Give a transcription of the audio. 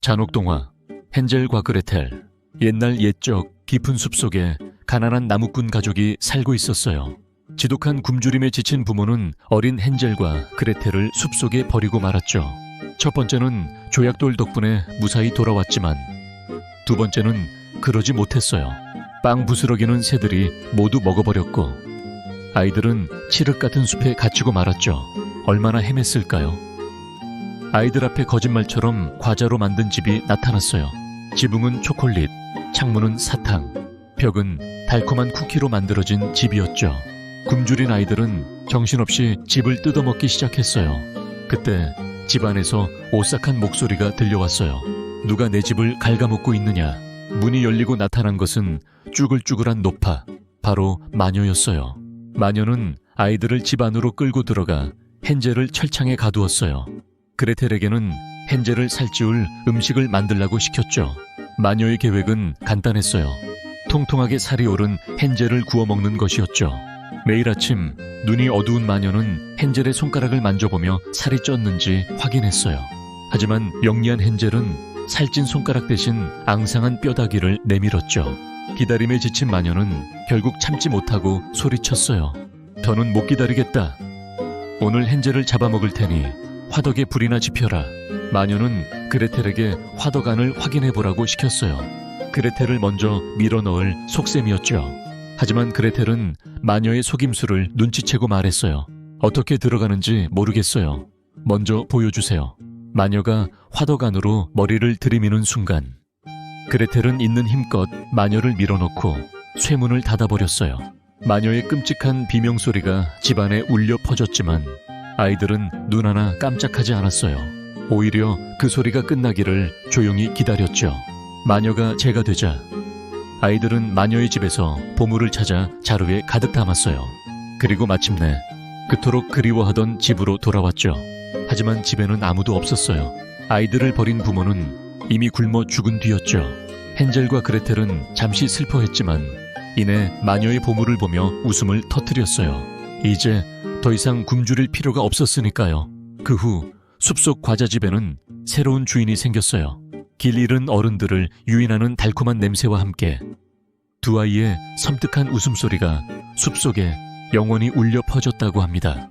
잔혹동화 헨젤과 그레텔. 옛날 옛적 깊은 숲속에 가난한 나무꾼 가족이 살고 있었어요. 지독한 굶주림에 지친 부모는 어린 헨젤과 그레텔을 숲속에 버리고 말았죠. 첫 번째는 조약돌 덕분에 무사히 돌아왔지만 두 번째는 그러지 못했어요. 빵 부스러기는 새들이 모두 먹어버렸고 아이들은 칠흑 같은 숲에 갇히고 말았죠. 얼마나 헤맸을까요? 아이들 앞에 거짓말처럼 과자로 만든 집이 나타났어요. 지붕은 초콜릿, 창문은 사탕, 벽은 달콤한 쿠키로 만들어진 집이었죠. 굶주린 아이들은 정신없이 집을 뜯어먹기 시작했어요. 그때 집 안에서 오싹한 목소리가 들려왔어요. 누가 내 집을 갉아먹고 있느냐. 문이 열리고 나타난 것은 쭈글쭈글한 노파, 바로 마녀였어요. 마녀는 아이들을 집 안으로 끌고 들어가 헨젤을 철창에 가두었어요. 그레텔에게는 헨젤을 살찌울 음식을 만들라고 시켰죠. 마녀의 계획은 간단했어요. 통통하게 살이 오른 헨젤을 구워 먹는 것이었죠. 매일 아침 눈이 어두운 마녀는 헨젤의 손가락을 만져보며 살이 쪘는지 확인했어요. 하지만 영리한 헨젤은 살찐 손가락 대신 앙상한 뼈다귀를 내밀었죠. 기다림에 지친 마녀는 결국 참지 못하고 소리쳤어요. 더는 못 기다리겠다. 오늘 헨젤을 잡아먹을 테니 화덕에 불이나 지펴라. 마녀는 그레텔에게 화덕 안을 확인해보라고 시켰어요. 그레텔을 먼저 밀어넣을 속셈이었죠. 하지만 그레텔은 마녀의 속임수를 눈치채고 말했어요. 어떻게 들어가는지 모르겠어요. 먼저 보여주세요. 마녀가 화덕 안으로 머리를 들이미는 순간 그레텔은 있는 힘껏 마녀를 밀어넣고 쇠문을 닫아버렸어요. 마녀의 끔찍한 비명소리가 집안에 울려 퍼졌지만 아이들은 눈 하나 깜짝하지 않았어요. 오히려 그 소리가 끝나기를 조용히 기다렸죠. 마녀가 재가 되자 아이들은 마녀의 집에서 보물을 찾아 자루에 가득 담았어요. 그리고 마침내 그토록 그리워하던 집으로 돌아왔죠. 하지만 집에는 아무도 없었어요. 아이들을 버린 부모는 이미 굶어 죽은 뒤였죠. 헨젤과 그레텔은 잠시 슬퍼했지만 이내 마녀의 보물을 보며 웃음을 터뜨렸어요. 이제 더 이상 굶주릴 필요가 없었으니까요. 그 후 숲속 과자집에는 새로운 주인이 생겼어요. 길 잃은 어른들을 유인하는 달콤한 냄새와 함께 두 아이의 섬뜩한 웃음소리가 숲속에 영원히 울려 퍼졌다고 합니다.